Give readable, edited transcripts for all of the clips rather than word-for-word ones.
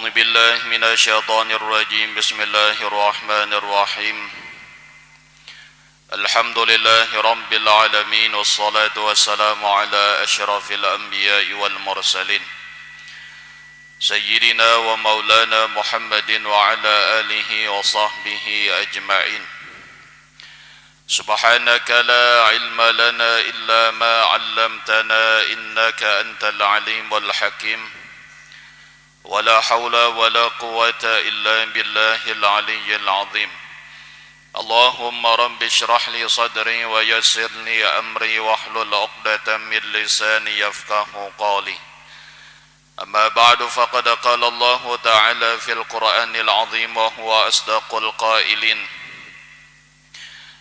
أعوذ بالله من الشيطان الرجيم بسم الله الرحمن الرحيم الحمد لله رب العالمين والصلاة والسلام على أشرف الأنبياء والمرسلين سيدنا ومولانا محمد وعلى آله وصحبه أجمعين سبحانك لا علم لنا إلا ما علمتنا إنك أنت العليم الحكيم ولا حول ولا قوة إلا بالله العلي العظيم اللهم رب اشرح لي صدري ويسر لي أمري واحلل عقدة من لساني يفقه قولي أما بعد فقد قال الله تعالى في القرآن العظيم وهو أصدق القائلين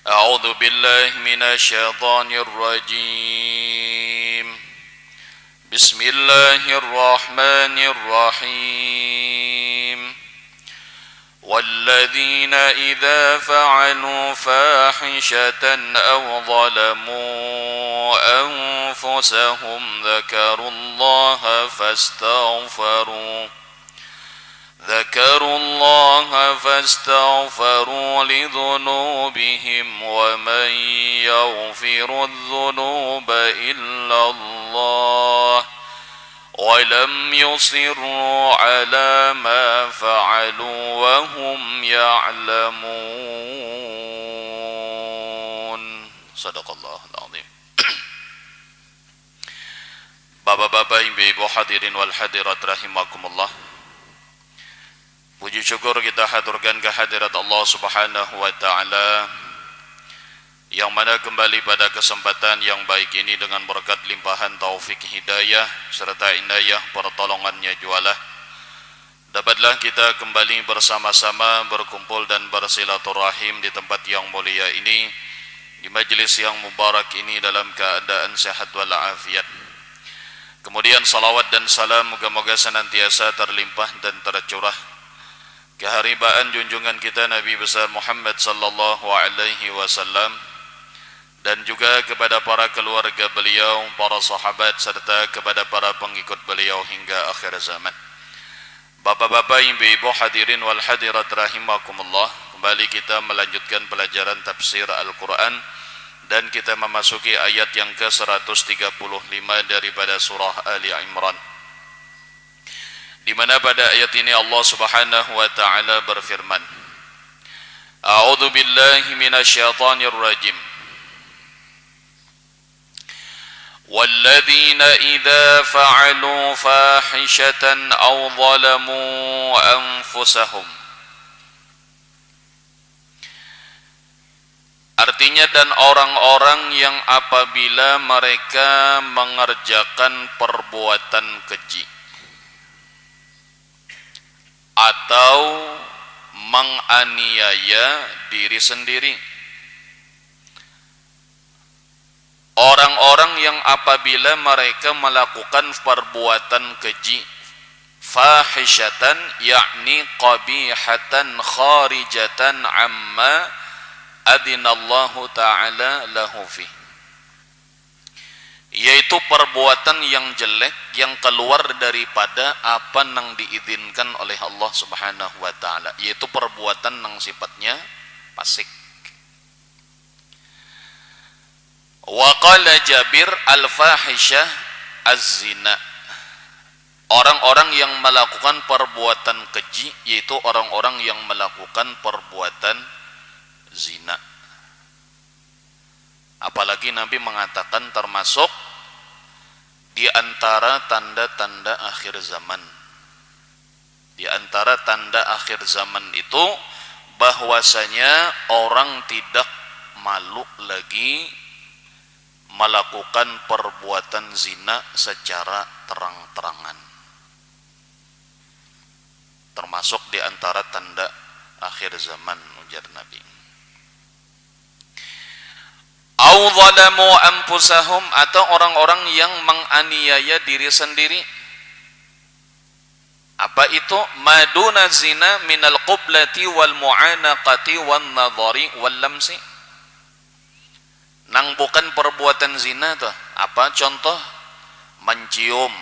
أعوذ بالله من الشيطان الرجيم بسم الله الرحمن الرحيم والذين إذا فعلوا فاحشة أو ظلموا أنفسهم ذكروا الله فاستغفروا لذنوبهم ومن يغفر الذنوب إلا الله ولم يصروا على ما فعلوا وهم يعلمون صدق الله العظيم. Bapak-bapak, ibu-ibu hadirin wal hadirat rahimakumullah. Puji syukur kita haturkan kehadirat Allah Subhanahu wa taala yang mana kembali pada kesempatan yang baik ini dengan berkat limpahan taufik hidayah serta inayah pertolongannya jualah dapatlah kita kembali bersama-sama berkumpul dan bersilaturahim di tempat yang mulia ini, di majlis yang mubarak ini dalam keadaan sehat walafiat. Kemudian salawat dan salam moga-moga senantiasa terlimpah dan tercurah keharibaan junjungan kita Nabi besar Muhammad sallallahu alaihi wasallam dan juga kepada para keluarga beliau, para sahabat serta kepada para pengikut beliau hingga akhir zaman. Bapak-bapak, ibu-ibu hadirin wal hadirat rahimakumullah, kembali kita melanjutkan pelajaran tafsir Al-Quran dan kita memasuki ayat yang ke-135 daripada surah Ali Imran, di mana pada ayat ini Allah Subhanahu wa taala berfirman, A'udzu billahi minasyaitonir rajim. وَالَّذِينَ إِذَا فَعَلُوا فَاحِشَةً أَوْ ظَلَمُوا أَنفُسَهُمْ. Artinya, dan orang-orang yang apabila mereka mengerjakan perbuatan keji atau menganiaya diri sendiri. Orang-orang yang apabila mereka melakukan perbuatan keji, fahishatan yakni qabihatan kharijatan amma adinallahu ta'ala lahu fi, yaitu perbuatan yang jelek yang keluar daripada apa yang diizinkan oleh Allah Subhanahu wa taala, yaitu perbuatan yang sifatnya fasik. Wa qala Jabir al-fahisyah az-zina. Orang-orang yang melakukan perbuatan keji yaitu orang-orang yang melakukan perbuatan zina. Apalagi Nabi mengatakan termasuk di antara tanda-tanda akhir zaman. Di antara tanda akhir zaman itu bahwasanya orang tidak malu lagi melakukan perbuatan zina secara terang-terangan. Termasuk di antara tanda akhir zaman, ujar Nabi. Au zalamu anfusahum, atau orang-orang yang menganiaya diri sendiri. Apa itu? Maduna zina minal qublati wal mu'anaqati wan nadhari wal lamsi. Nang bukan perbuatan zina tuh. Apa contoh? Mencium,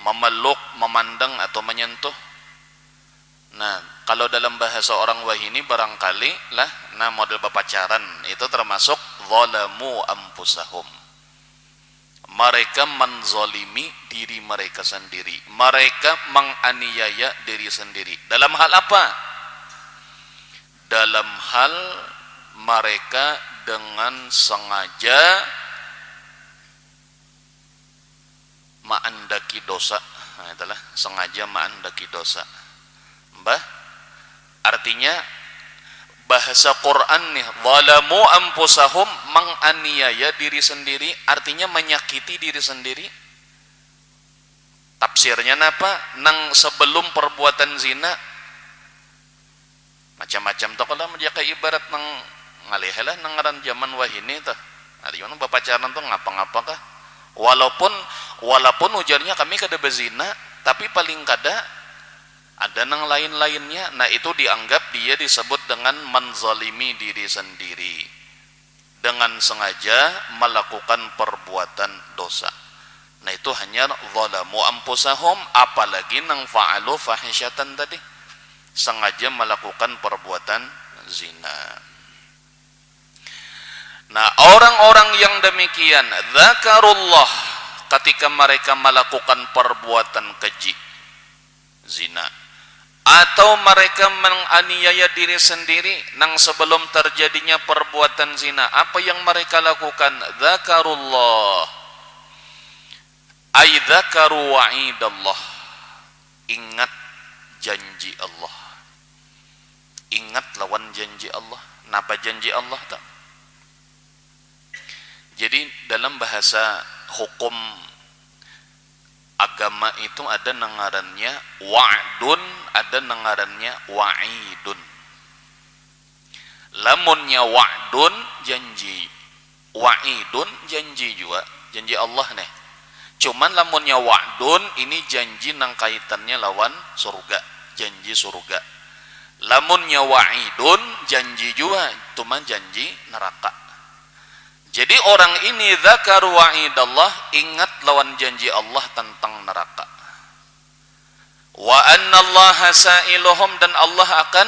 memeluk, memandang atau menyentuh. Kalau dalam bahasa orang Wahini barangkali lah, nah model pacaran itu termasuk zalamu anfusahum. Mereka menzalimi diri mereka sendiri. Mereka menganiaya diri sendiri. Dalam hal apa? Dalam hal mereka dengan sengaja ma'andaki dosa. Nah, itulah sengaja ma'andaki dosa. Mbah, artinya bahasa Quran nih, zalamu anfusahum, menganiaya diri sendiri, artinya menyakiti diri sendiri. Tafsirnya apa? Nang sebelum perbuatan zina macam-macam toh kalau menjaga ibarat nang ngalihelah nang ngaran zaman wahini tah. Ari mana pacaran tuh ngapa-ngapa kah? Walaupun ujarnya kami kada bezina, tapi paling kada ada nang lain-lainnya. Nah itu dianggap dia disebut dengan menzalimi diri sendiri dengan sengaja melakukan perbuatan dosa. Nah itu hanya zalamu anfusahum, apalagi nang fa'alu fahisyatan tadi, sengaja melakukan perbuatan zina. Nah orang-orang yang demikian dzakarullah, ketika mereka melakukan perbuatan keji zina, atau mereka menganiaya diri sendiri nang sebelum terjadinya perbuatan zina, apa yang mereka lakukan? Dzakarullah, ay dzakaru wa'idallah, ingat janji Allah, ingat lawan janji Allah. Napa janji Allah tak? Jadi dalam bahasa hukum agama itu ada nengarannya wa'dun, ada nengarannya wa'idun. Lamunnya wa'dun janji, wa'idun janji juga, janji Allah nih. Cuman lamunnya wa'dun ini janji nang kaitannya lawan surga, janji surga. Lamunnya wa'idun janji juga, cuma janji neraka. Jadi orang ini dzakar wa'idallah, ingat lawan janji Allah tentang neraka. Wa annallaha sa'iluhum, dan Allah akan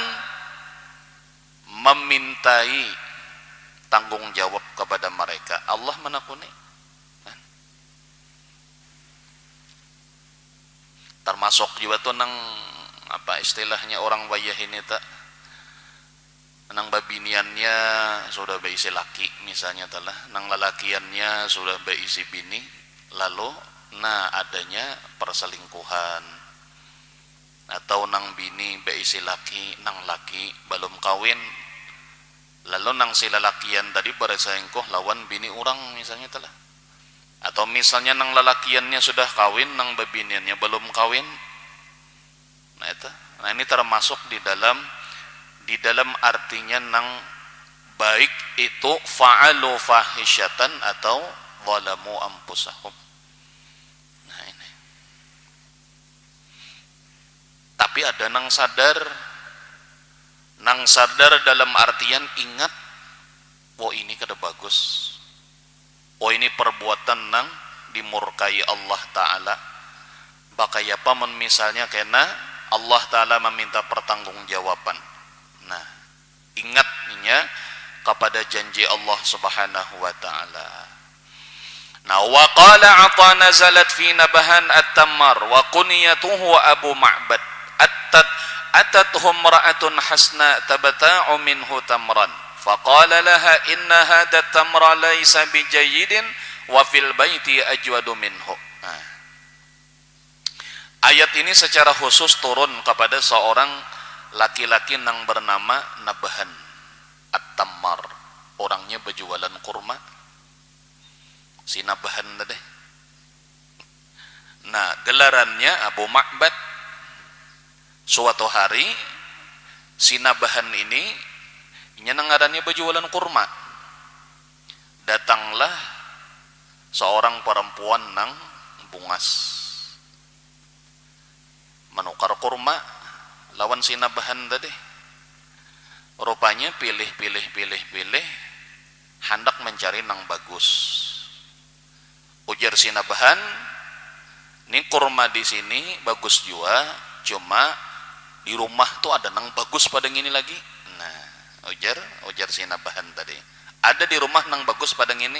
memintai tanggung jawab kepada mereka. Allah menakuni. Termasuk juga tuh nang apa istilahnya orang wayah ini tak, nang babiniannya sudah berisi laki misalnya telah, nang lalakiannya sudah berisi bini, lalu nah adanya perselingkuhan, atau nang bini berisi laki, nang laki belum kawin, lalu nang si lalakian tadi berselingkuh lawan bini orang misalnya telah, atau misalnya nang lalakiannya sudah kawin, nang babiniannya belum kawin. Nah ini termasuk di dalam artinya nang baik itu fa'alu fahisyatan atau zalamu anfusahum. Nah ini. Tapi ada nang sadar dalam artian ingat, oh ini kada bagus, oh ini perbuatan nang dimurkai Allah Ta'ala. Bakaya paman misalnya kena Allah Ta'ala meminta pertanggungjawaban. Nah, ingatnya kepada janji Allah Subhanahu wa Ta'ala. Nah, wa qala ata nazalat fi nabahan at-tammar wa kuniyatuhu Abu Ma'bad atathum ra'atun hasna tabta'u minhu tamran faqala laha inna hadha tamra laysa bijayyidin wa fil baiti ajwadu minhu. Ayat ini secara khusus turun kepada seorang laki-laki yang bernama Nabahan At-Tammar. Orangnya berjualan kurma, si Nabahan tadi. Nah, gelarannya Abu Ma'bad. Suatu hari si Nabahan ini ngarannya berjualan kurma. Datanglah seorang perempuan nang bungas menukar kurma lawan si Nabahan tadi. Rupanya pilih hendak mencari nang bagus. Ujar si Nabahan, ini kurma di sini bagus juga, cuma di rumah tuh ada nang bagus pada ini lagi. Nah, ujar si Nabahan tadi, ada di rumah nang bagus pada ini.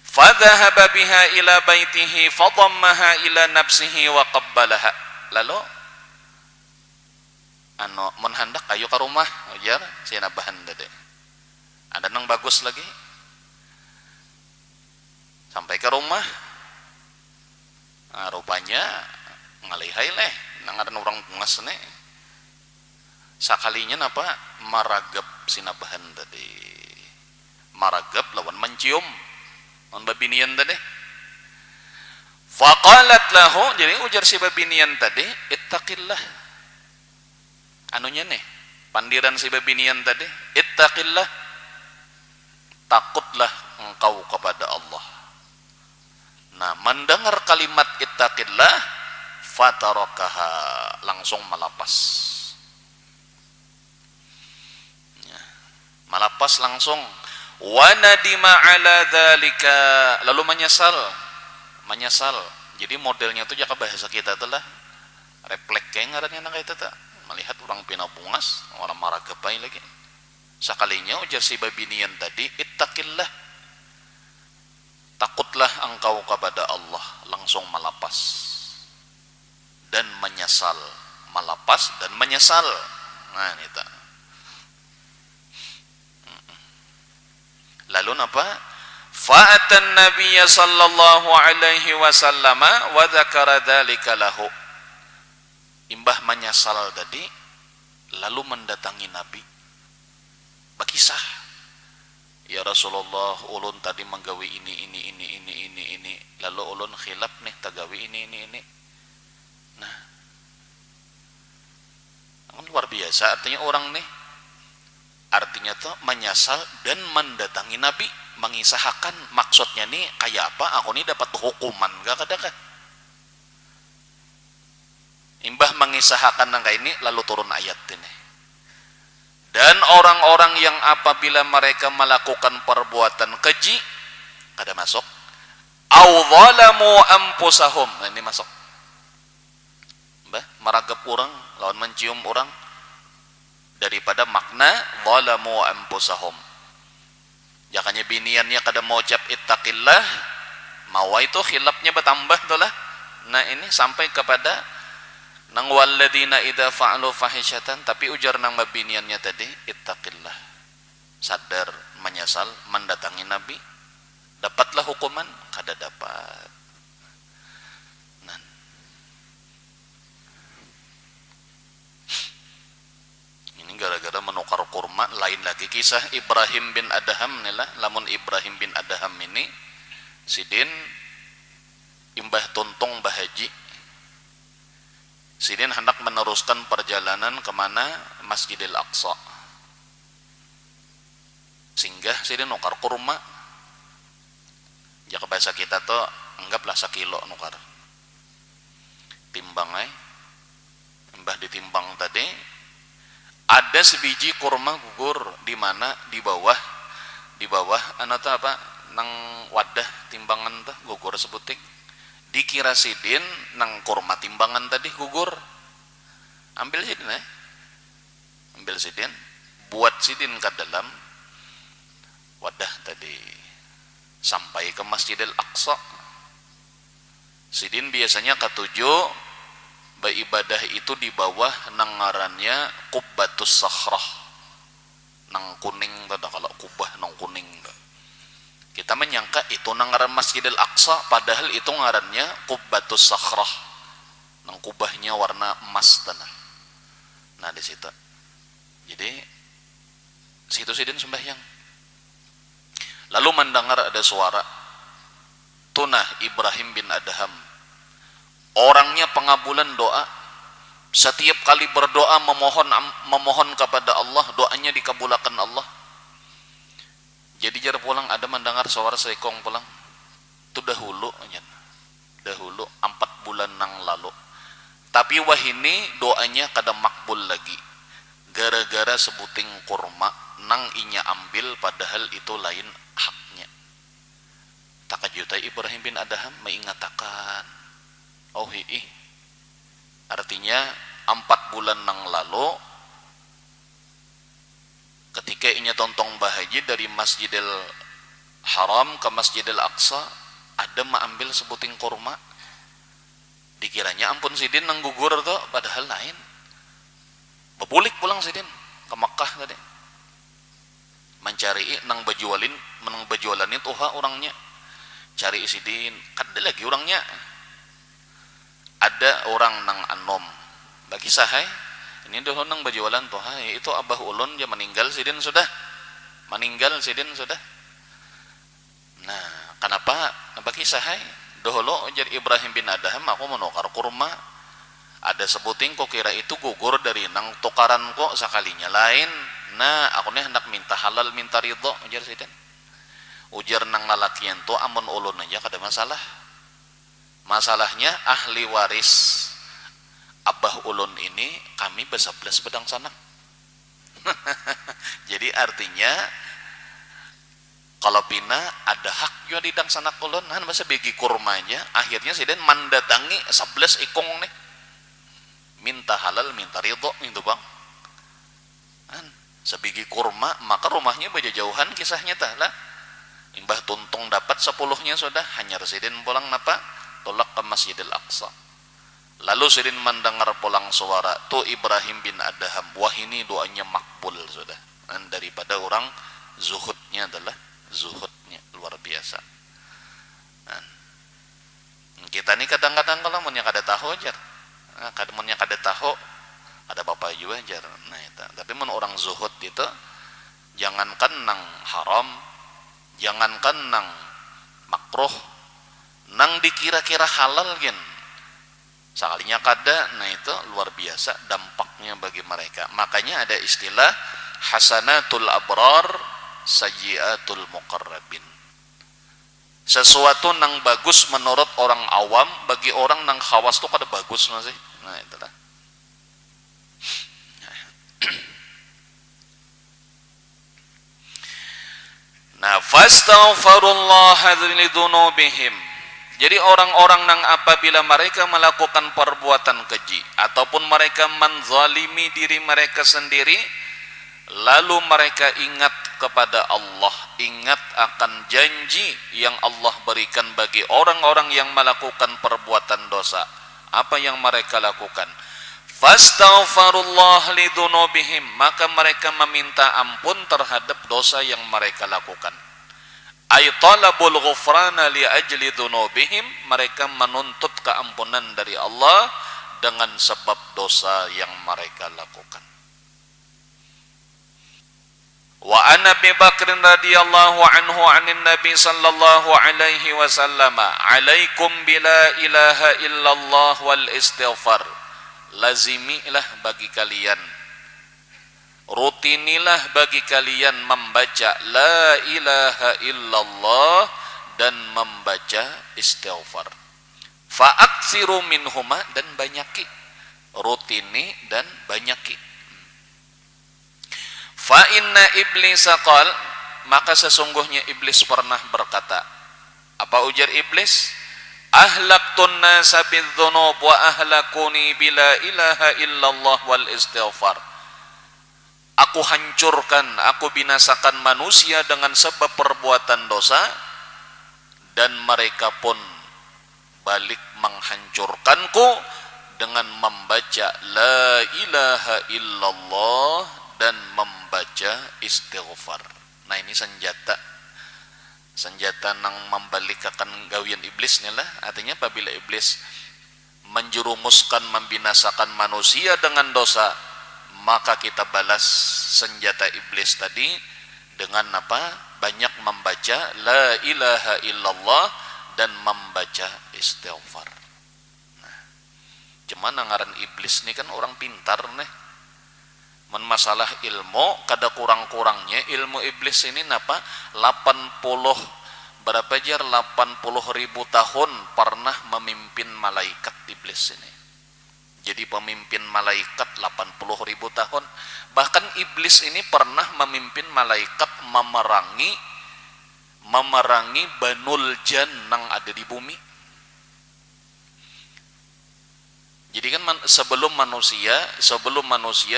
Fadhahaba biha ila baitihi fadammaha ila nafsihi wa qabbalaha. Lalu mun hendak ayo ke rumah, ujar si Nabahan tadi, ada nang bagus lagi. Sampai ke rumah, nah, rupanya ngalihai leh nang ada orang bungas nih. Sakalinya napa maragap si Nabahan tadi, maragap lawan mencium on babinian tadi. Faqalat lahu, jadi ujar si babinian tadi, ittaqillah. Anunya nih, pandiran si babinian tadi, ittaqillah, takutlah engkau kepada Allah. Nah, mendengar kalimat ittaqillah, fatarakaha, langsung malapas. Ya, malapas langsung. Wa nadima ala dzalika, lalu menyesal. Jadi modelnya tuh jaka bahasa kita tuh lah refleks kayak ngarannya nang kaita teh. Melihat orang pina bungas, orang marah kepai lagi. Sakalinya ujar si babinian tadi, ittaqillah, takutlah engkau kepada Allah, langsung malapas dan menyesal. Malapas dan menyesal. Nah, itu. Lalu apa? Fa'atan Nabiyya sallallahu alaihi wasallam wa dzakara dzalika lahu. Imbah menyesal tadi, lalu mendatangi Nabi. Berkisah, ya Rasulullah, ulun tadi menggawi ini. Lalu ulun khilaf nih tagawi ini. Nah, luar biasa artinya orang nih. Artinya tuh menyesal dan mendatangi Nabi, mengisahkan maksudnya nih kayak apa, aku nih dapat hukuman gak kadang. Imbah mengisahkan nangka ini, lalu turun ayat ini. Dan orang-orang yang apabila mereka melakukan perbuatan keji, kada masuk. Au zalamu anfusahum. Nah, ini masuk. Mbah, meragap orang, lawan mencium orang, daripada makna zalamu anfusahum. Jakanya biniannya kada mau ucap ittaqillah, mau itu khilafnya bertambah tuh lah. Nah, ini sampai kepada nang walladzina idza fa'alu fahishatan, tapi ujar nang mabiniannya tadi ittaqillah, sadar menyesal mendatangi Nabi, dapatlah hukuman kada dapat. Nah, ini gara-gara menukar kurma. Lain lagi kisah Ibrahim bin Adham inilah. Lamun Ibrahim bin Adham ini sidin imbah tuntung bahaji, sidin hendak meneruskan perjalanan kemana? Masjidil Aqsa. Singgah sidin nukar kurma. Jaka bahasa kita tuh anggaplah sekilo nukar. Timbang mbah ditimbang tadi, ada sebiji kurma gugur di mana? Di bawah anak tuh apa? Nang wadah timbangan tuh gugur sebuting. Dikira sidin nang kurma timbangan tadi gugur. Ambil sidin, buat sidin ke dalam wadah tadi. Sampai ke Masjidil Aqsa, sidin biasanya ketujuh beribadah itu di bawah nangarannya Qubbatus Sakhrah, nang kuning tadi. Kalau kubah nang kuning tadi, kita menyangka itu nangaran Masjidil Aqsa, padahal itu ngarannya Qubbatus Sakhrah, nang kubahnya warna emas tanah. Nah, di situ. Jadi situ sidin sembahyang. Lalu mendengar ada suara, tunah Ibrahim bin Adham, orangnya pengabulan doa. Setiap kali berdoa memohon kepada Allah, doanya dikabulkan Allah. Jadi jar pulang ada mendengar suara seekong pulang. Itu dahulu 4 bulan nang lalu. Tapi wahini doanya kada makbul lagi. Gara-gara sebuting kurma nang inya ambil, padahal itu lain haknya. Takajutai Ibrahim bin Adham mengatakan, oh artinya 4 bulan nang lalu ketika inya tontong bahaji dari Masjidil Haram ke Masjidil Aqsa, ada ma ambil sebuting kurma, dikiranya ampun sidin nang gugur tuh, padahal lain. Bebulik pulang sidin ke Makkah tadi, mencari nang bajualin itu orangnya, cari sidin kada lagi orangnya. Ada orang nang anom bagi sahai ini dulu nang bajualan tuh, itu abah ulun dia meninggal sidin sudah. Nah, kenapa bagi sahai dahulu ujar Ibrahim bin Adham, aku menukar kurma, ada sebuting kok kira itu gugur dari nang tukaran kok sekalinya lain. Nah, aku nih hendak minta halal minta ridho ujar sidin. Ujar nang lalakian tuh amun ulun aja kada masalah. Masalahnya ahli waris abah ulun ini kami besebelas pedang sanak. Jadi artinya kalau pina ada hak juga di dang sanak ulun, kan masa bagi kurmanya akhirnya sidin mendatangi 11 ikong nih minta halal minta ridho itu bang kan sebigi kurma, maka rumahnya berjauhan kisahnya tah lah. Imbah tuntung dapat 10-nya sudah, hanya sidin pulang napa tolak ke Masjidil Aqsa. Lalu sidin mendengar pulang suara tu Ibrahim bin Adham, wah ini doanya makbul sudah. Dan daripada orang zuhudnya adalah zuhudnya luar biasa. Nah, kita ini kadang-kadang kalau munnya kada tahu aja, munnya kada tahu ada bapak juga aja. Nah itu. Tapi mun orang zuhud itu jangankan nang haram, jangankan nang makruh, nang dikira-kira halal gen sekalinya kada, nah itu luar biasa dampaknya bagi mereka. Makanya ada istilah hasanatul abrar sayyiatul muqarrabin. Sesuatu nang bagus menurut orang awam, bagi orang nang khawas tuh kada bagus masih. Nah itulah. Nah, fastaghfirullaha lidzunubihim. Jadi orang-orang nang apabila mereka melakukan perbuatan keji ataupun mereka menzalimi diri mereka sendiri, lalu mereka ingat kepada Allah, ingat akan janji yang Allah berikan bagi orang-orang yang melakukan perbuatan dosa. Apa yang mereka lakukan? Fastaghfirullah lidzunubihim, maka mereka meminta ampun terhadap dosa yang mereka lakukan. Ay talabul ghufrana li ajli dzunubihim, mereka menuntut keampunan dari Allah dengan sebab dosa yang mereka lakukan. Wa an Abi Bakr radhiyallahu anhu 'anil Nabi sallallahu alaihi wasallam, alaikum bila ilaha illallah wal istighfar. Lazimilah bagi kalian, rutinilah bagi kalian membaca la ilaha illallah dan membaca istighfar. Fa'aksiru minhuma, dan banyaki, rutini dan banyaki. Fa inna iblisa qal, maka sesungguhnya iblis pernah berkata. Apa ujar iblis? Ahlaktun nasa bidzunub wa ahlakuni bila ilaha illallah wal istighfar. Aku hancurkan, aku binasakan manusia dengan sebab perbuatan dosa, dan mereka pun balik menghancurkanku dengan membaca la ilaha illallah dan membaca istighfar. Nah ini senjata nang membalikakan gawian iblisnya lah. Artinya apabila iblis menjerumuskan, membinasakan manusia dengan dosa, maka kita balas senjata iblis tadi dengan apa? Banyak membaca la ilaha illallah dan membaca istighfar. Nah, cuman ngaran iblis ini kan orang pintar nih. Men masalah ilmu kada kurang-kurangnya ilmu iblis ini napa 80 berapa jar 80.000 tahun pernah memimpin malaikat iblis ini. Jadi pemimpin malaikat 80.000 tahun. Bahkan iblis ini pernah memimpin malaikat memerangi Banul Jan yang ada di bumi. Jadi kan sebelum manusia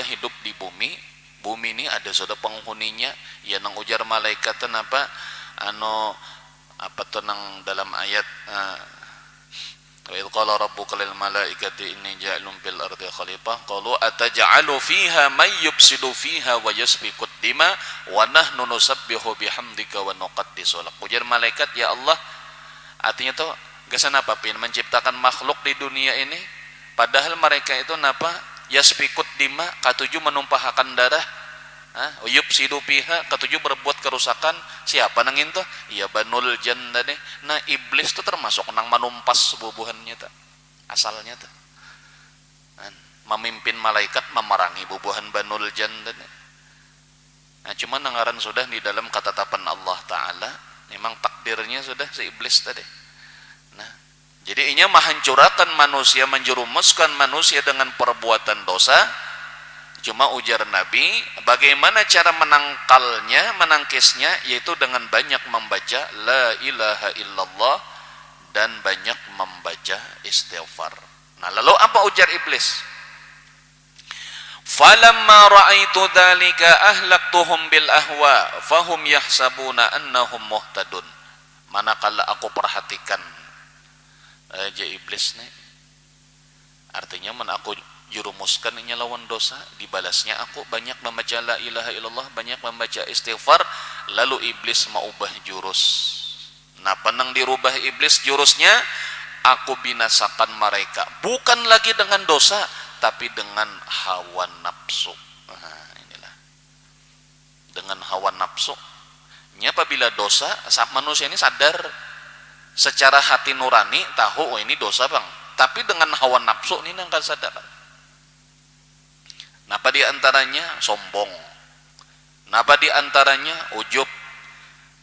hidup di bumi ini ada sudah penghuninya. Ya nang ujar malaikat apa apa tuh nang dalam ayat wa idh qala rabbuka lil malaikati inni ja'ilun fil ardi khalifah qalu ataj'alu fiha may yufsidu fiha wa yasfiku dima wa nahnu nusabbihu bihamdika wa nuqaddisu lak. Ujar malaikat, ya Allah, artinya tuh gasan apa pin menciptakan makhluk di dunia ini padahal mereka itu napa yasfikut dima katuju menumpahkan darah, yufsidu fiha katuju berbuat kerusakan. Siapa nang itu? Ya banul jannah deh. Nah iblis itu termasuk nang manumpas bubuhannya ta. Asalnya ta. Memimpin malaikat memerangi bubuhan banul jannah deh. Nah cuman nangaran sudah di dalam ketetapan Allah Ta'ala, memang takdirnya sudah si iblis tadi. Nah jadi inya menghancurkan manusia, menjerumuskan manusia dengan perbuatan dosa. Cuma ujar Nabi, bagaimana cara menangkisnya, yaitu dengan banyak membaca la ilaha illallah dan banyak membaca istighfar. Nah lalu apa ujar iblis? Falamma ra'aitu dzalika ahlaktuhum bil ahwa fahum yahsabuna annahum muhtadun. Manakala aku perhatikan aja iblis nih, artinya aku jurumuskan ini lawan dosa, dibalasnya aku banyak membaca la ilaha illallah, banyak membaca istighfar, lalu iblis mau ubah jurus. Nah penang dirubah iblis jurusnya, aku binasakan mereka bukan lagi dengan dosa tapi dengan hawa nafsu. Nah inilah dengan hawa nafsu. Nya apabila dosa, manusia ini sadar secara hati nurani tahu, oh ini dosa bang, tapi dengan hawa nafsu ini nggak sadar. Napa di antaranya sombong, napa di antaranya ujub,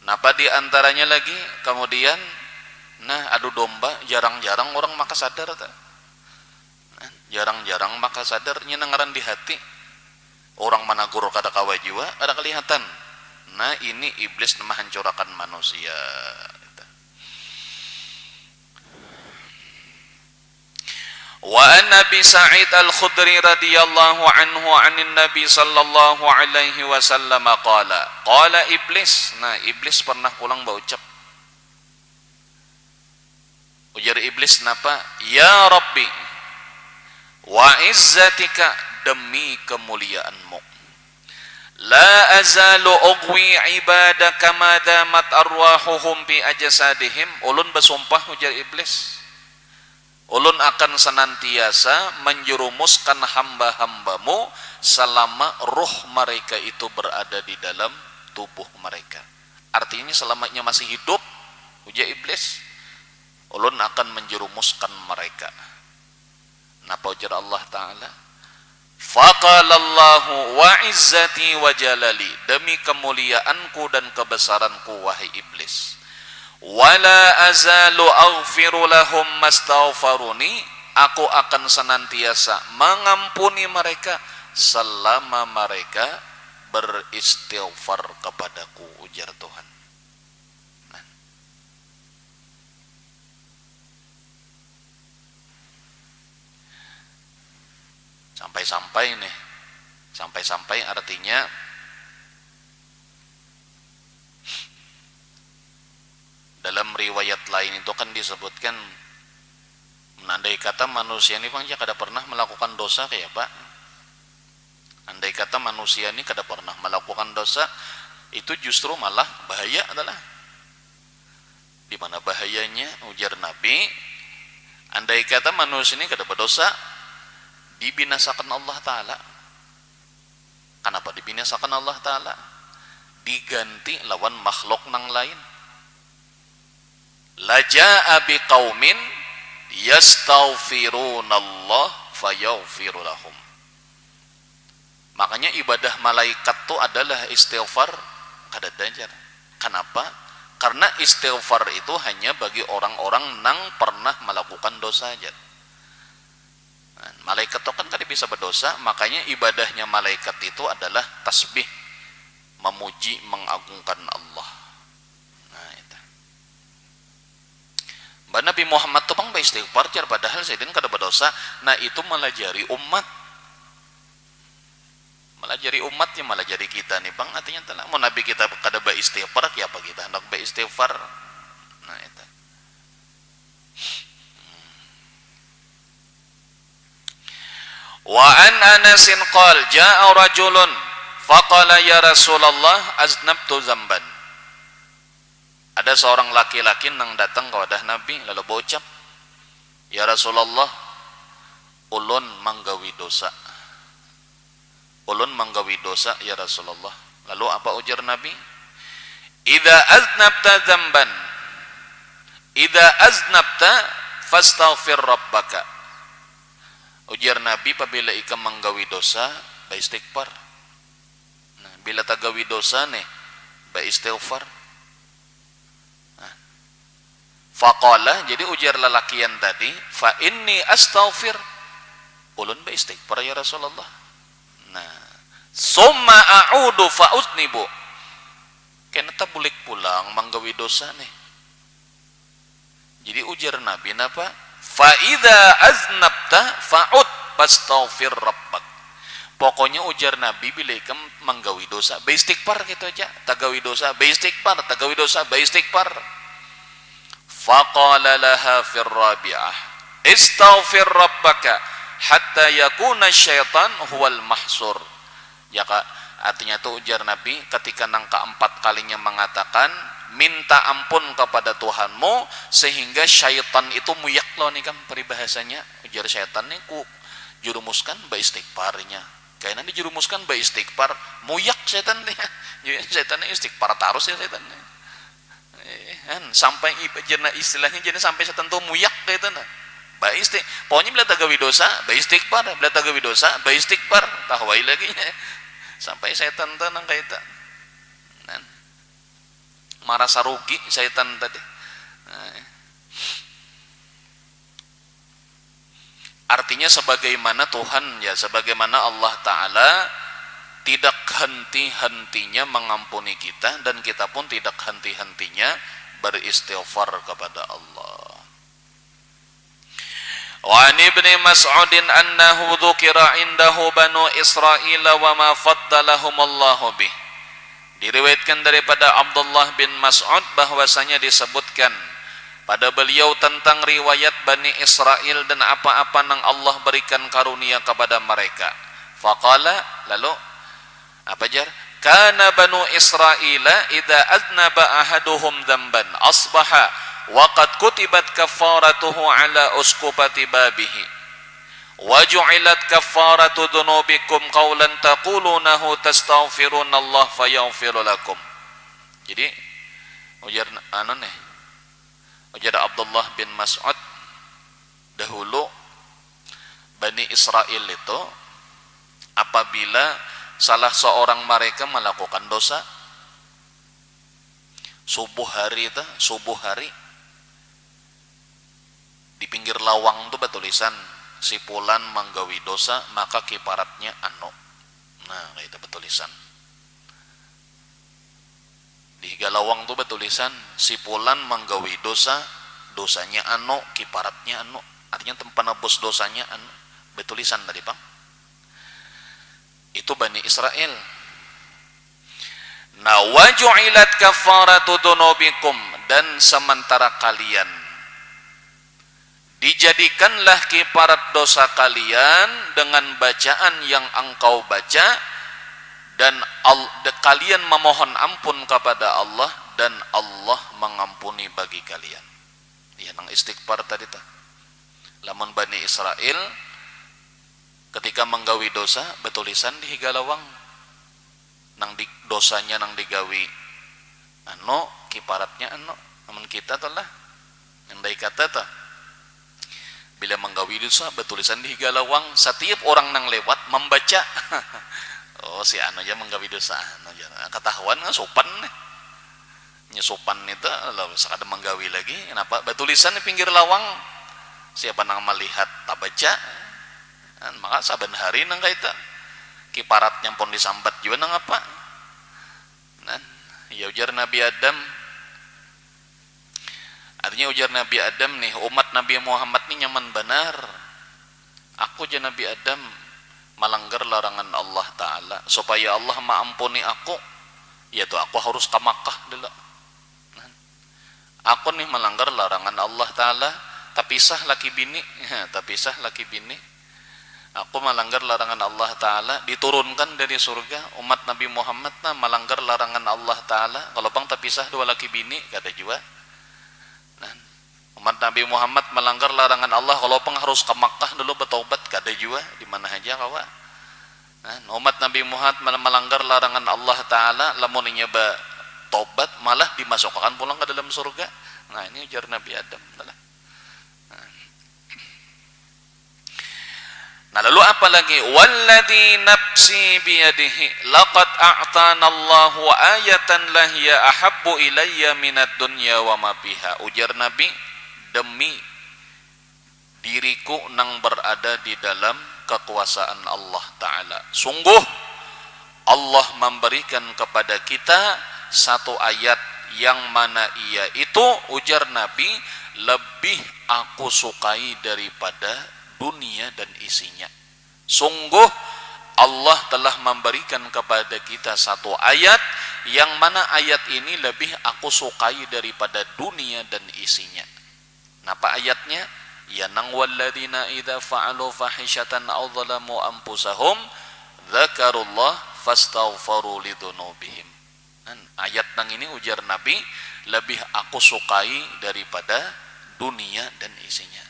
napa di antaranya lagi kemudian adu domba. Jarang-jarang orang maka sadar ta. Jarang-jarang maka sadarnya nangaran di hati. Orang managur kada kawajiwa ada kelihatan. Nah ini iblis menghancurkan manusia. Wa an Nabi Sa'id Al-Khudri radhiyallahu anhu 'anil Nabi sallallahu alaihi wasallam qala iblis. Nah iblis pernah pulang berucap, ujar iblis napa? Ya Rabbi wa izzatika, demi kemuliaanmu, la azalu ugwi ibadaka ma damat arwahuhum bi ajsadihim. Ulun bersumpah, ujar iblis, ulun akan senantiasa menjerumuskan hamba-hambamu selama ruh mereka itu berada di dalam tubuh mereka. Artinya selamanya masih hidup, ujar iblis, ulun akan menjerumuskan mereka. Napa ujar Allah Ta'ala? Faqalallahu wa izzati wa jalali, demi kemuliaanku dan kebesaranku wahai iblis, wala azalu aghfiru lahum mastaghfaruni, aku akan senantiasa mengampuni mereka selama mereka beristighfar kepadaku, ujar Tuhan. Sampai-sampai artinya dalam riwayat lain itu kan disebutkan, andai kata manusia ini bang kada pernah melakukan dosa kayak Pak, andai kata manusia ini kada pernah melakukan dosa, itu justru malah bahaya adalah. Di mana bahayanya? Ujar Nabi, andai kata manusia ini kada berdosa, dibinasakan Allah Ta'ala. Kenapa dibinasakan Allah Ta'ala? Diganti lawan makhluk nang lain. Laja'a biqaumin yastaghfirunallah fayaghfiru lahum. Makanya ibadah malaikat itu adalah istighfar kada dajar. Kenapa? Karena istighfar itu hanya bagi orang-orang nang pernah melakukan dosa aja. Malaikat itu kan tadi bisa berdosa, makanya ibadahnya malaikat itu adalah tasbih, memuji, mengagungkan Allah. Nah, itu. Nabi Muhammad tuh bang istighfar jar padahal sayyidin kada berdosa. Nah itu malah jari umat, malah jadi umatnya, malah jadi kita nih bang. Artinya telah mau nabi kita kada beristighfar ya apa kita hendak beristighfar. Nah itu wa an Anasin qal jaa rajulun faqala ya Rasulullah aznabtu zamban. Ada seorang laki-laki nang datang kepada Nabi lalu bocap, ya Rasulullah ulun manggawi dosa, ulun manggawi dosa ya Rasulullah. Lalu apa ujar Nabi? Idza aznabta dzamban, idza aznabta fastaghfir rabbaka. Ujar Nabi, apabila ikam manggawi dosa beristighfar. Nah, bila tagawi dosa nih beristighfar. Nah. Faqala, jadi ujar lelakian tadi, fa inni astaghfir, ulun beristighfar ya Rasulullah. Nah, summa a'udu fa usnibu, kenapa bulik pulang manggawi dosa nih. Jadi ujar Nabi napa? Fa idza aznabta fa'ud fastaghfir rabbak. Pokoknya ujar Nabi bila ikam manggawi dosa beristighfar gitu aja. Tagawi dosa beristighfar, tagawi dosa beristighfar. Faqala laha fir rabi'ah istaghfir rabbaka hatta yakuna syaitan huwal mahsur. Ya Kak, artinya itu ujar Nabi ketika nang keempat kalinya mengatakan minta ampun kepada Tuhanmu sehingga syaitan itu muyak loh nih kan peribahasanya. Ujar syaitan nih ku jurumuskan beristighfarnya. Kayaknya dijurumuskan beristighfar muyak syaitan nih. Syaitannya istighfar terus ya syaitan. Sampai istilahnya jadi sampai syaitan tuh muyak gitu nah. Pokoknya bila tagawi dosa beristighfar, bila tagawi dosa beristighfar, tahwai lagi sampai syaitan tuh nang kaitan. Merasa rugi syaitan tadi. Artinya sebagaimana Tuhan ya, sebagaimana Allah Ta'ala tidak henti-hentinya mengampuni kita, dan kita pun tidak henti-hentinya beristighfar kepada Allah. Wa an Ibni Mas'udin annahu dzukira indahu banu Israil wa ma faddalahum Allahu bih. Diriwayatkan daripada Abdullah bin Mas'ud bahwasanya disebutkan pada beliau tentang riwayat Bani Israel dan apa-apa yang Allah berikan karunia kepada mereka. Faqala, lalu apa jar? Kana Banu Israila idza aznaba ahaduhum dzamban asbaha wa qad kutibat kafaratuhu ala uskupati babihi. Waju'ilat kafaratu dhunubikum qawlan taqulunahu tastaghfirunallah fayaghfiru lakum. Jadi ujar ujar Abdullah bin Mas'ud, dahulu Bani Israel itu apabila salah seorang mereka melakukan dosa subuh hari di pinggir lawang itu bertulisan si pulan manggawi dosa maka kiparatnya anu. Nah itu bertulisan di galawang tuh bertulisan si pulan manggawi dosa, dosanya anu, kiparatnya anu. Artinya penebus dosanya anu. Bertulisan tadi bang. Itu Bani Israel. Nah waju'ilat kafaratu dunubikum, dan sementara kalian dijadikanlah kiparat dosa kalian dengan bacaan yang engkau baca, dan kalian memohon ampun kepada Allah dan Allah mengampuni bagi kalian. Ya nang istighfar tadi ta. Lamun Bani Israel ketika menggawi dosa betulisan di higalawang nang di dosanya nang digawi anu kiparatnya anu. Namun kita telah yang dari kata ta bila menggawi dosa betulisan di higalawang, setiap orang nang lewat membaca oh si anu aja menggawi dosa anu aja ketahuan sopan nya sopan itu lalu sakada menggawi lagi kenapa betulisan di pinggir lawang, siapa nang melihat tak baca maka saben hari nang kaita kiparatnya pun disambat juga nang apa nah ya ujar Nabi Adam Artinya ujar Nabi Adam nih, umat Nabi Muhammad nih nyaman benar. Aku aja Nabi Adam melanggar larangan Allah Ta'ala, supaya Allah maampuni aku, yaitu aku harus ke Makkah dulu. Aku nih melanggar larangan Allah Ta'ala, tapi sah laki bini, tapi sah laki bini. Aku melanggar larangan Allah Ta'ala, diturunkan dari surga. Umat Nabi Muhammad nah melanggar larangan Allah Ta'ala, kalau bang tapi sah dua laki bini, kata juga. Nah, umat Nabi Muhammad melanggar larangan Allah, kalau bang harus ke Makkah dulu bertobat, kata juga. Di mana aja kawan. Nah, umat Nabi Muhammad melanggar larangan Allah Ta'ala, lamun nyoba tobat malah dimasukkan pulang ke dalam surga. Nah, ini ujar Nabi Adam. Nah, lalu apa lagi? Walladzi nafsi biyadihi laqad a'tana Allahu ayatan lahiya ahabbu ilayya minad dunya wa ma fiha. Ujar Nabi, demi diriku nang berada di dalam kekuasaan Allah Ta'ala, sungguh Allah memberikan kepada kita satu ayat yang mana ia itu, ujar Nabi, lebih aku sukai daripada dunia dan isinya. Sungguh Allah telah memberikan kepada kita satu ayat yang mana ayat ini lebih aku sukai daripada dunia dan isinya. Napa ayatnya? Ya nang walladzina idza fa'alu fahishatan aw dzalamu anfusahum dzakarullah fastaghfaru lidzunubihim. Ayat nang ini ujar Nabi lebih aku sukai daripada dunia dan isinya.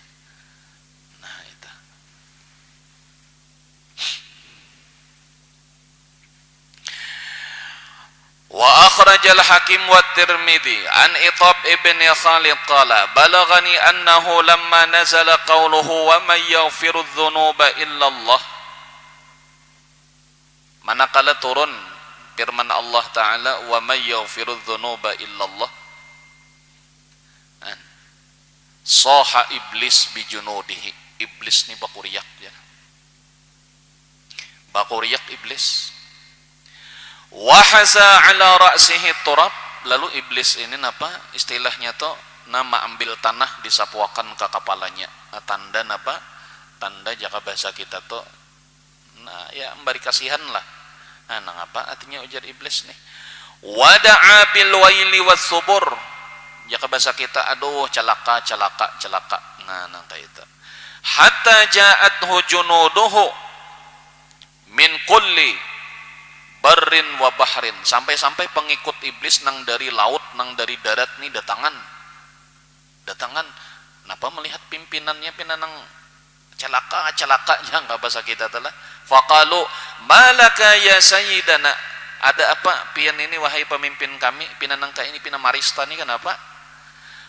Wa akhrajal Hakim wa Tirmidzi an Ithab ibn Khalid qala balaghani annahu lamma nazala qawluhu wa may yaghfiru dzunuba illa Allah. Manakala turun firman Allah Ta'ala wa may yaghfiru dzunuba illa Allah, saha iblis bijunudihi. Iblis ni bakuriyak ya. Bakuriyak iblis. Wahasa ala ra'sihi turab. Lalu iblis ini napa istilahnya to, nama ambil tanah disapuakan ke kepalanya. Tanda napa? Tanda jaka bahasa kita to, nah ya memberi kasihan lah. Nah ngapa artinya ujar iblis nih? Wada'a bil waili was subur. Jaka bahasa kita aduh celaka. Nah kayak itu. Hatta ja'athu junuduhu min kulli barrin wa bahrin. Sampai-sampai pengikut iblis nang dari laut, nang dari darat nih datangan. Kenapa melihat pimpinannya pinanang celaka yang enggak bahasa kita telah. Faqalu malaka ya sayyidana. Ada apa pian ini wahai pemimpin kami? Pinanang ka ini pina marista nih kenapa?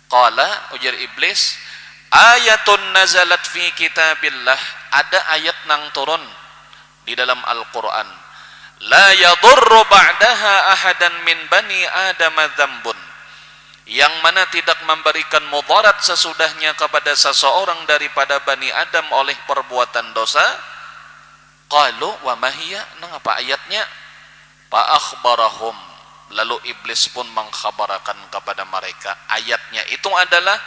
Qala ujar iblis, ayatun nazalat fi kitabillah. Ada ayat nang turun di dalam Al-Qur'an. La yadurru ba'daha ahadan min bani Adam dzambun. Yang mana tidak memberikan mudarat sesudahnya kepada seseorang daripada Bani Adam oleh perbuatan dosa. Qalu wa ma hiya? Nang apa ayatnya? Fa akhbarahum. Lalu iblis pun mengkhabarkan kepada mereka. Ayatnya itu adalah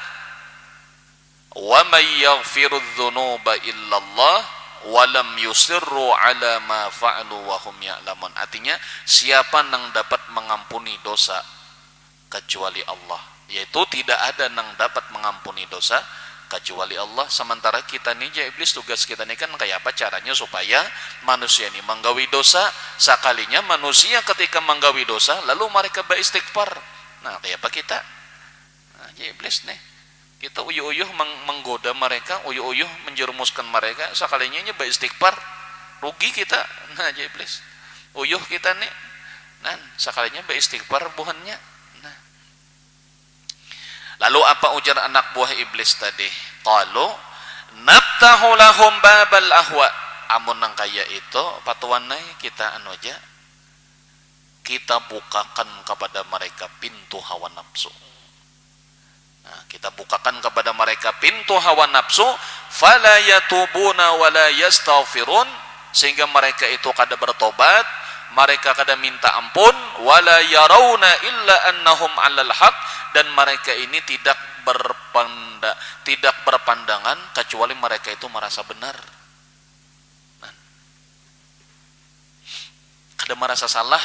wa may yaghfiru dzunuba illallah walam yusirru ala ma fa'alu wa hum ya'lamun. Artinya siapa nang dapat mengampuni dosa kecuali Allah, yaitu tidak ada nang dapat mengampuni dosa kecuali Allah. Sementara kita nih ya iblis, tugas kita nih kan kayak apa caranya supaya manusia ini menggawi dosa. Sekalinya manusia ketika menggawi dosa lalu mereka beristighfar. Nah kayak apa kita? Nah ya iblis nih, kita uyuh-uyuh menggoda mereka, uyuh-uyuh menjerumuskan mereka, sekalinya nyoba istighfar, rugi kita. Nah aja iblis, uyuh kita nih, nah sekalinya beristighfar buhannya. Nah. Lalu apa ujar anak buah iblis tadi? Qalu naftahu lahum babal ahwa. Amun nang kaya itu patuanai kita anu aja, kita bukakan kepada mereka pintu hawa nafsu. Nah, kita bukakan kepada mereka pintu hawa nafsu, fala yatubuna wala yastaghfirun, sehingga mereka itu kada bertobat, mereka kada minta ampun, wala yarawna illa annahum 'alal haq, dan mereka ini tidak tidak berpandangan kecuali mereka itu merasa benar. Nah, kada merasa salah.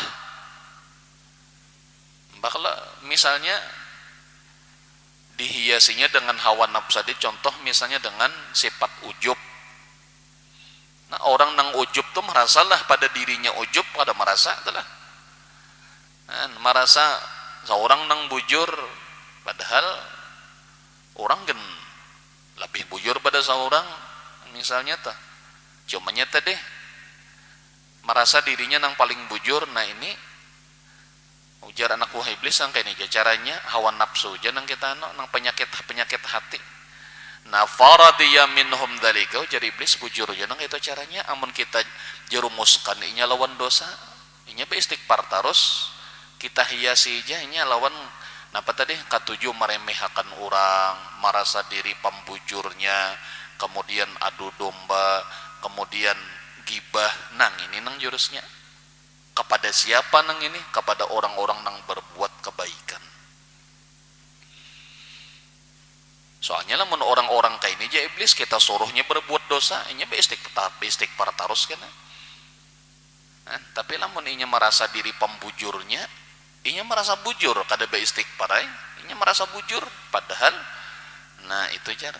Bakal misalnya dihiasinya dengan hawa nafsu tadi, contoh misalnya dengan sifat ujub. Nah, orang nang ujub tuh merasalah pada dirinya ujub, pada merasa itulah. Nah, merasa seorang nang bujur, padahal orang gen lebih bujur pada seorang misalnya tuh. Cumanya tadi merasa dirinya nang paling bujur. Nah, ini ujar anak buah iblis yang kayak ini caranya hawa nafsu aja nang kita nang penyakit hati. Nah, faradiya minhum dzalika, jadi iblis bujur aja nang itu caranya amun kita jerumuskan inya lawan dosa, inya beristighfar terus, kita hiasi aja inya lawan napa tadi katujuh meremehkan orang, merasa diri pembujurnya, kemudian adu domba, kemudian gibah. Nang ini nang jurusnya kepada siapa nang ini? Kepada orang-orang nang berbuat kebaikan. Soalnya lamun orang-orang kayak ini aja iblis kita suruhnya berbuat dosa, inya beristighfar terus kan. Nah, tapi lamun inya merasa diri pembujurnya, inya merasa bujur kada beristighfar, inya merasa bujur padahal. Nah, itu jar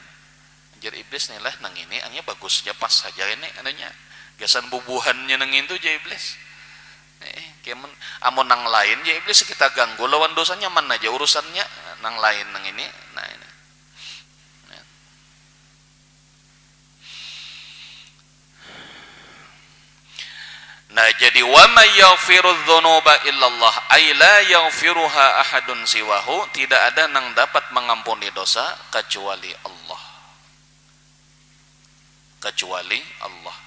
iblis nih lah nang ini hanya bagus aja pas saja ini adanya gasan bubuhannya nang itu aja iblis. Amun nang lain ya iblis kita ganggu lawan dosanya mana aja urusannya, nang lain nang ini. Nah, ini. Nah, jadi wa may yaghfiru dzunuba illallah ay la yaghfiruha ahadun siwahu, tidak ada nang dapat mengampuni dosa kecuali Allah. Kecuali Allah.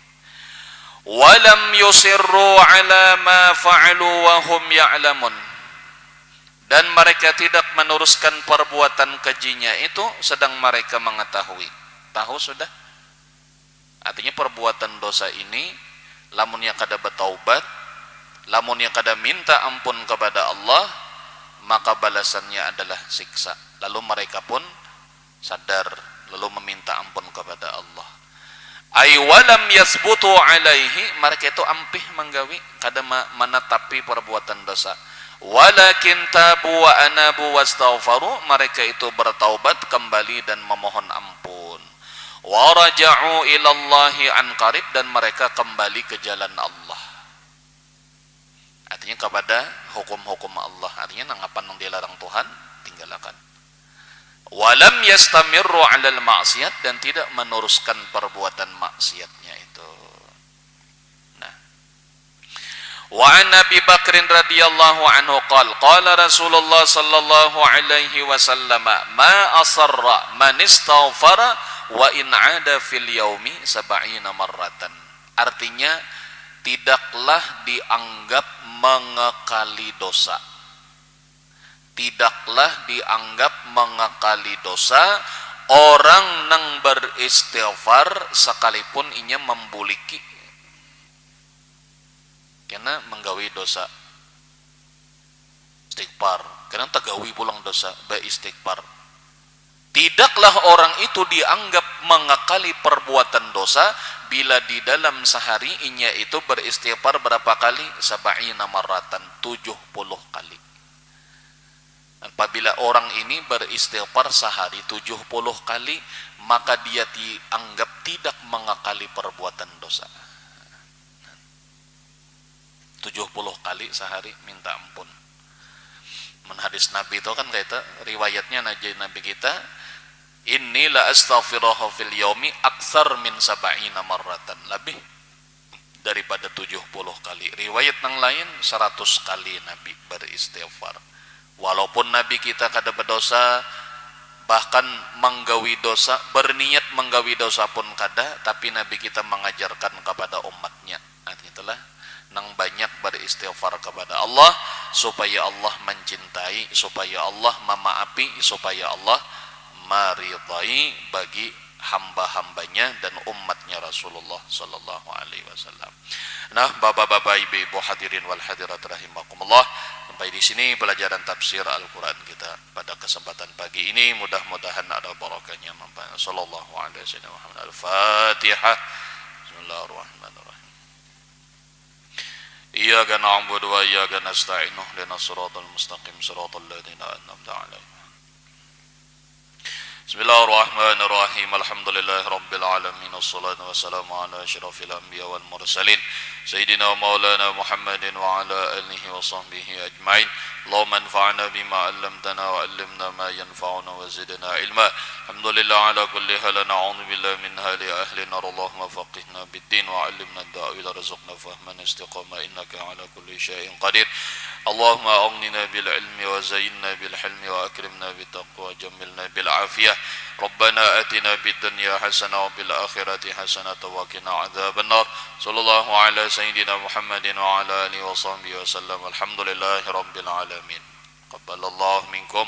Walam yusirru ala ma fa'alu wa hum ya'lamun, dan mereka tidak meneruskan perbuatan kejinya itu sedang mereka mengetahui. Tahu sudah, artinya perbuatan dosa ini lamun yang kada bertaubat, lamun yang kada minta ampun kepada Allah, maka balasannya adalah siksa. Lalu mereka pun sadar lalu meminta ampun kepada Allah. Ay walam yasbutu alaihi, mereka itu ampih menggawi kada menetapi perbuatan dosa. Walakin tabu wa anabu wastaghfaru, mereka itu bertaubat kembali dan memohon ampun. Wa raja'u ilallahi an qarib, dan mereka kembali ke jalan Allah. Artinya kepada hukum-hukum Allah, artinya nang apa nang dilarang Tuhan tinggalkan. Walam yastamirru 'alal ma'siyat, dan tidak meneruskan perbuatan maksiatnya itu. Nah, wa an Abi Bakr radhiyallahu anhu qala Rasulullah sallallahu alaihi wasallam ma asarra man istaghfara wa in 'ada fil yaumi sab'ina marratan. Artinya tidaklah dianggap mengekali dosa. Tidaklah dianggap mengakali dosa orang nang beristighfar sekalipun inya membuliki karena menggawi dosa. Istighfar karena tagawi pulang dosa beristighfar. Tidaklah orang itu dianggap mengakali perbuatan dosa bila di dalam sehari inya itu beristighfar berapa kali? Sab'ina marratan, 70 kali. Apabila orang ini beristighfar sehari 70 kali, maka dia dianggap tidak mengakali perbuatan dosa. 70 kali sehari minta ampun. Hadis Nabi itu kan kayak riwayatnya Nabi kita, inni la astaghfiruhu fil yaumi aktsar min sab'ina marratan, lebih daripada 70 kali. Riwayat yang lain 100 kali Nabi beristighfar. Walaupun Nabi kita kada berdosa, bahkan menggawi dosa, berniat menggawi dosa pun kada, tapi Nabi kita mengajarkan kepada umatnya. Artinya itulah nang banyak beristighfar kepada Allah supaya Allah mencintai, supaya Allah memaafi, supaya Allah meridai bagi hamba-hambanya dan umatnya Rasulullah sallallahu alaihi wasallam. Nah, bapak-bapak, ibu-ibu hadirin wal hadirat rahimakumullah, sampai di sini pelajaran tafsir Al-Qur'an kita pada kesempatan pagi ini. Mudah-mudahan ada barakahnya. Sallallahu alaihi wasallam. Al-Fatihah. Bismillahirrahmanirrahim. Iyyaka na'budu wa iyyaka nasta'in. Ihdinas siratal mustaqim, siratal ladzina an'amta 'alaihim. Bismillahirrahmanirrahim. Alhamdulillahirabbil alamin. Wassalatu wassalamu ala asyrafil anbiya wal mursalin sayyidina maulana Muhammadin wa ala alihi wa sahbihi ajmain. Allahumma anfa'na bima 'allamtana wa 'allimna ma yanfa'una wa zidna ilma. Alhamdulillah ala kulli hal. Na'udzu billahi min hali ahli nar. Allahumma faqihna bid-din wa 'allimna ad-da'wil warzuqna fahman istiqamah innaka ala kulli syai'in qadir. Allahumma aghnina bil ilmi wa zayyinna bil hilmi wa akrimna bit taqwa wa jammilna bil afiyah. Rabbana atina fid dunya hasanah wa fil akhirati hasanah wa qina adzabannar. Sallallahu ala sayyidina Muhammadin wa ala alihi wa sahbihi wa sallam. Alhamdulillahi rabbil alamin. Qabbalallahu minkum